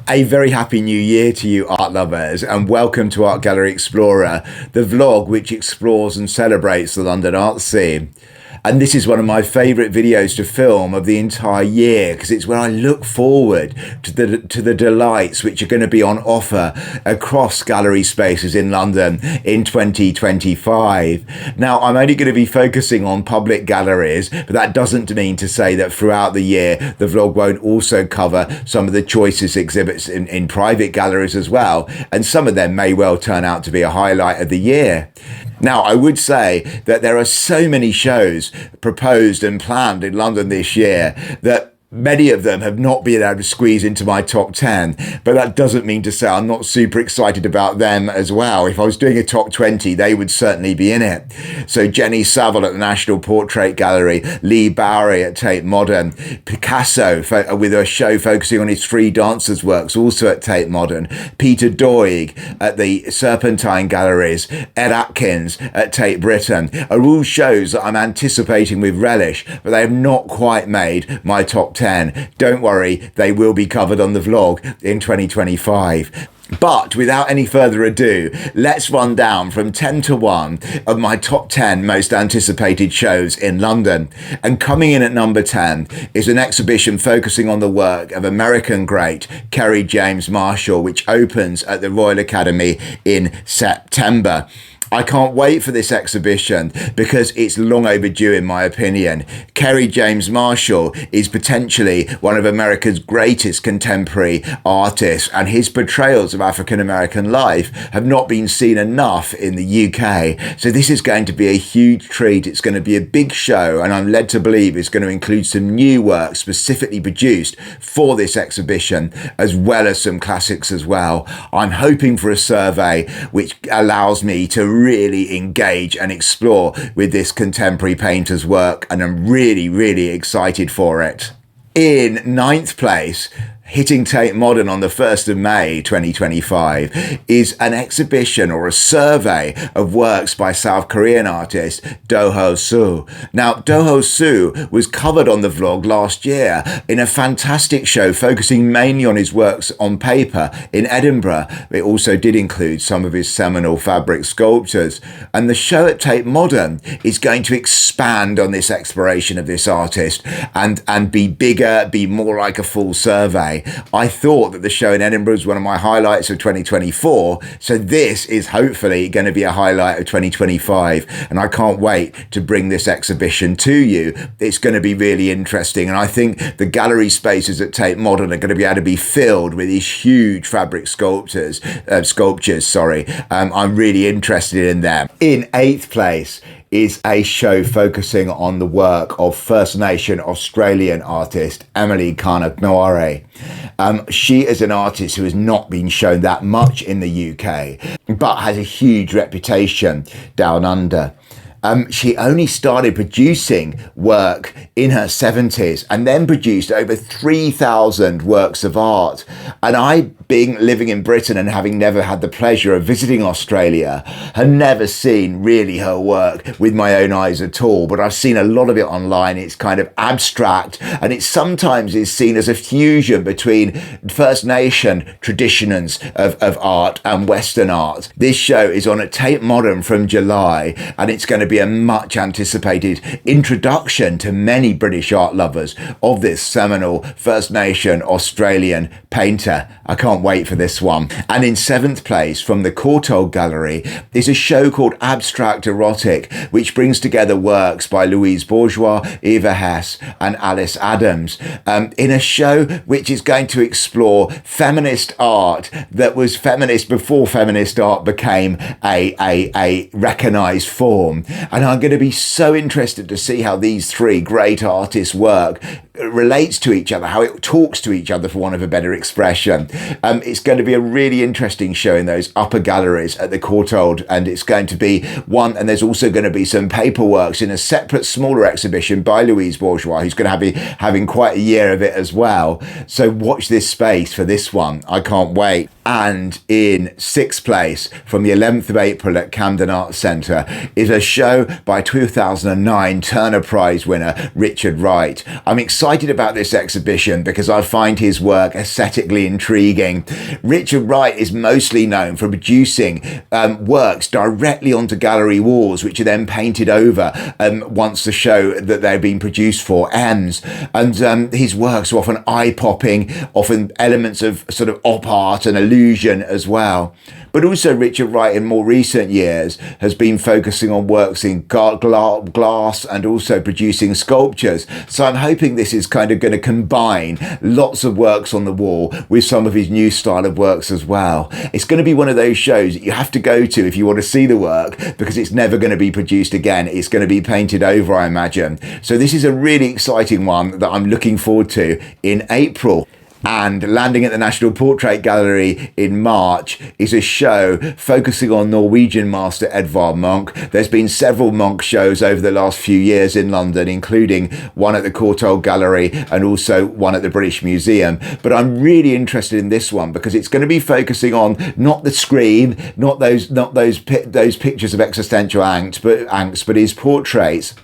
A very happy new year to you, art lovers, and welcome to Art Gallery Explorer, the vlog which explores and celebrates the London art scene. And this is one of my favourite videos to film of the entire year because it's where I look forward to the delights which are going to be on offer across gallery spaces in London in 2025. Now, I'm only going to be focusing on public galleries, but that doesn't mean to say that throughout the year the vlog won't also cover some of the choicest exhibits in private galleries as well, and some of them may well turn out to be a highlight of the year. Now, I would say that there are so many shows proposed and planned in London this year that many of them have not been able to squeeze into my top 10, but that doesn't mean to say I'm not super excited about them as well. If I was doing a top 20, they would certainly be in it. So Jenny Saville at the National Portrait Gallery, Lee Bowery at Tate Modern, Picasso with a show focusing on his Free Dancers works, also at Tate Modern, Peter Doig at the Serpentine Galleries, Ed Atkins at Tate Britain, are all shows that I'm anticipating with relish, but they have not quite made my top 10. Don't worry, they will be covered on the vlog in 2025. But without any further ado, let's run down from 10 to 1 of my top 10 most anticipated shows in London. And coming in at number 10 is an exhibition focusing on the work of American great Kerrie James Marshall, which opens at the Royal Academy in September. I can't wait for this exhibition because it's long overdue in my opinion. Kerrie James Marshall is potentially one of America's greatest contemporary artists, and his portrayals of African American life have not been seen enough in the UK. So this is going to be a huge treat. It's going to be a big show, and I'm led to believe it's going to include some new work specifically produced for this exhibition, as well as some classics as well. I'm hoping for a survey which allows me to really engage and explore with this contemporary painter's work, and I'm really excited for it. In ninth place, hitting Tate Modern on the 1st of May 2025, is an exhibition or a survey of works by South Korean artist Ho Suh. Now, Ho Suh was covered on the vlog last year in a fantastic show focusing mainly on his works on paper in Edinburgh. It also did include some of his seminal fabric sculptures. And the show at Tate Modern is going to expand on this exploration of this artist and be bigger, be more like a full survey. I thought that the show in Edinburgh was one of my highlights of 2024, so this is hopefully going to be a highlight of 2025, and I can't wait to bring this exhibition to you. It's going to be really interesting, and I think the gallery spaces at Tate Modern are going to be able to be filled with these huge fabric sculptures. I'm really interested in them. In 8th place is a show focusing on the work of First Nation Australian artist Emily Kngwarreye. She is an artist who has not been shown that much in the UK, but has a huge reputation down under. She only started producing work in her 70s and then produced over 3,000 works of art. And I, living in Britain and having never had the pleasure of visiting Australia, had never seen really her work with my own eyes at all, but I've seen a lot of it online. It's kind of abstract, and it sometimes is seen as a fusion between First Nation traditions of art and Western art. This show is on at Tate Modern from July, and it's going to be a much anticipated introduction to many British art lovers of this seminal First Nation Australian painter. I can't wait for this one. And in 7th place from the Courtauld Gallery is a show called Abstract Erotic, which brings together works by Louise Bourgeois, Eva Hess and Alice Adams, in a show which is going to explore feminist art that was feminist before feminist art became a recognised form. And I'm going to be so interested to see how these three great artists' work relates to each other, how it talks to each other, for want of a better expression. It's going to be a really interesting show in those upper galleries at the Courtauld, and it's going to be one, and there's also going to be some paperworks in a separate smaller exhibition by Louise Bourgeois, who's going to be having quite a year of it as well. So watch this space for this one. I can't wait. And in 6th place from the 11th of April at Camden Arts Centre is a show by 2009 Turner Prize winner Richard Wright. I'm excited excited about this exhibition because I find his work aesthetically intriguing. Richard Wright is mostly known for producing works directly onto gallery walls, which are then painted over once the show that they're being produced for ends. And his works are often eye-popping, often elements of sort of op art and illusion as well. But also Richard Wright in more recent years has been focusing on works in glass and also producing sculptures. So I'm hoping this is kind of going to combine lots of works on the wall with some of his new style of works as well. It's going to be one of those shows that you have to go to if you want to see the work, because it's never going to be produced again. It's going to be painted over, I imagine. So this is a really exciting one that I'm looking forward to in April. And landing at the National Portrait Gallery in March is a show focusing on Norwegian master Edvard Munch. There's been several Munch shows over the last few years in London, including one at the Courtauld Gallery and also one at the British Museum. But I'm really interested in this one because it's going to be focusing on not the screen, not those pictures of existential angst, but his portraits.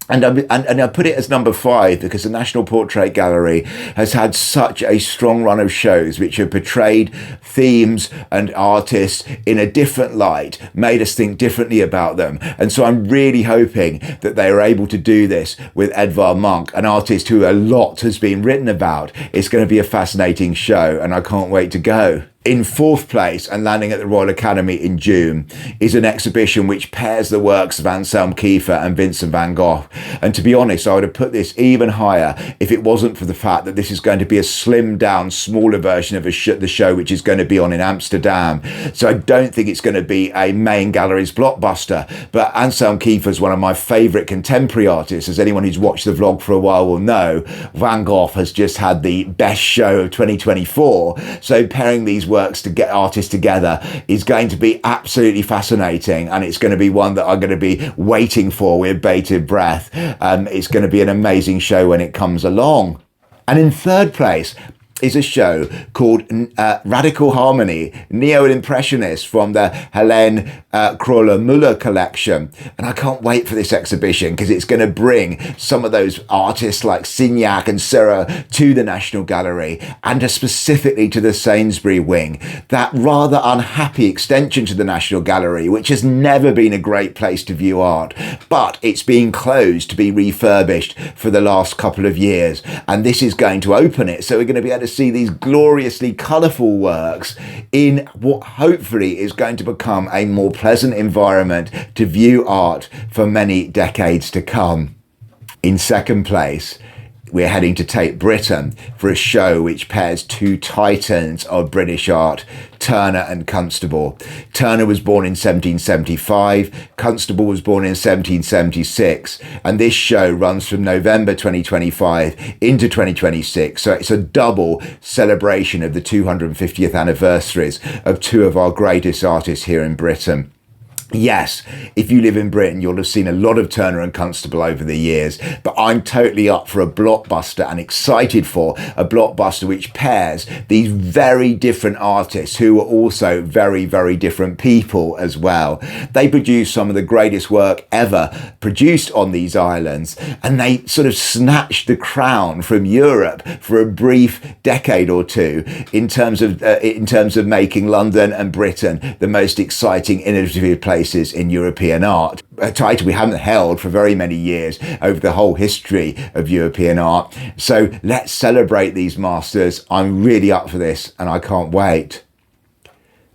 And I put it as number 5 because the National Portrait Gallery has had such a strong run of shows which have portrayed themes and artists in a different light, made us think differently about them. And so I'm really hoping that they are able to do this with Edvard Munch, an artist who a lot has been written about. It's going to be a fascinating show and I can't wait to go. In 4th place, and landing at the Royal Academy in June, is an exhibition which pairs the works of Anselm Kiefer and Vincent van Gogh. And to be honest, I would have put this even higher if it wasn't for the fact that this is going to be a slimmed down, smaller version of the show which is going to be on in Amsterdam. So I don't think it's going to be a main gallery's blockbuster. But Anselm Kiefer is one of my favourite contemporary artists. As anyone who's watched the vlog for a while will know, Van Gogh has just had the best show of 2024. So pairing these works to get artists together is going to be absolutely fascinating, and it's going to be one that I'm going to be waiting for with bated breath. It's going to be an amazing show when it comes along. And in 3rd place is a show called Radical Harmony, Neo-impressionists from the Helene Kroller-Müller collection. And I can't wait for this exhibition because it's going to bring some of those artists like Signac and Seurat to the National Gallery and specifically to the Sainsbury wing. That rather unhappy extension to the National Gallery, which has never been a great place to view art, but it's being closed to be refurbished for the last couple of years. And this is going to open it. So we're going to be able to see these gloriously colourful works in what hopefully is going to become a more pleasant environment to view art for many decades to come. In 2nd place, we're heading to Tate Britain for a show which pairs 2 titans of British art, Turner and Constable. Turner was born in 1775, Constable was born in 1776, and this show runs from November 2025 into 2026, so it's a double celebration of the 250th anniversaries of 2 of our greatest artists here in Britain. Yes, if you live in Britain, you'll have seen a lot of Turner and Constable over the years, but I'm totally up for a blockbuster and excited for a blockbuster which pairs these very different artists who are also very, very different people as well. They produce some of the greatest work ever produced on these islands, and they sort of snatched the crown from Europe for a brief decade or two in terms of making London and Britain the most exciting, innovative places in European art, a title we haven't held for very many years over the whole history of European art. So let's celebrate these masters. I'm really up for this and I can't wait.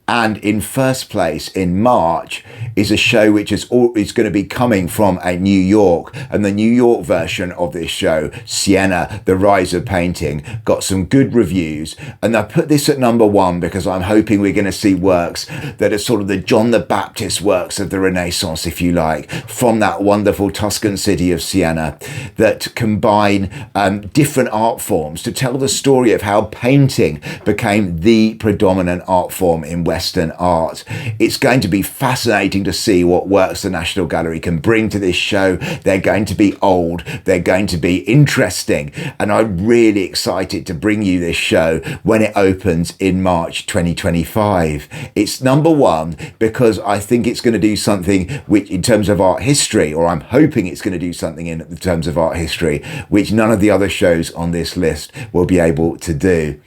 And in 1st place in March is a show which is going to be coming from New York. And the New York version of this show, Siena, The Rise of Painting, got some good reviews. And I put this at number 1 because I'm hoping we're going to see works that are sort of the John the Baptist works of the Renaissance, if you like, from that wonderful Tuscan city of Siena, that combine different art forms to tell the story of how painting became the predominant art form in Western art. It's going to be fascinating to see what works the National Gallery can bring to this show. They're going to be old, they're going to be interesting, and I'm really excited to bring you this show when it opens in March 2025. It's number one because I think it's going to do something which, in terms of art history, or I'm hoping it's going to do something in terms of art history, which none of the other shows on this list will be able to do.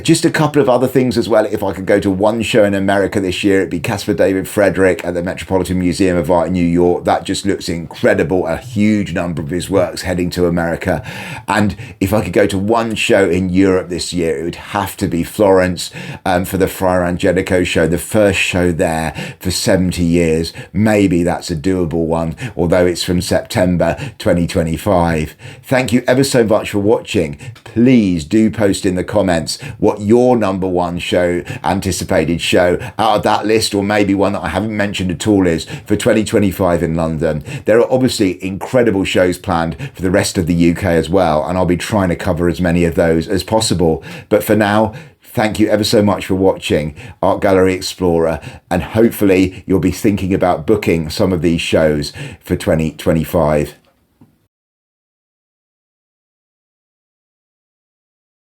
Just a couple of other things as well. If I could go to one show in America this year, it'd be Caspar David Friedrich at the Metropolitan Museum of Art in New York. That just looks incredible. A huge number of his works heading to America. And if I could go to one show in Europe this year, it would have to be Florence for the Friar Angelico show, the first show there for 70 years. Maybe that's a doable one, although it's from September 2025. Thank you ever so much for watching. Please do post in the comments what your number one show, anticipated show out of that list, or maybe one that I haven't mentioned at all, is for 2025 in London. There are obviously incredible shows planned for the rest of the UK as well, and I'll be trying to cover as many of those as possible. But for now, thank you ever so much for watching Art Gallery Explorer, and hopefully you'll be thinking about booking some of these shows for 2025.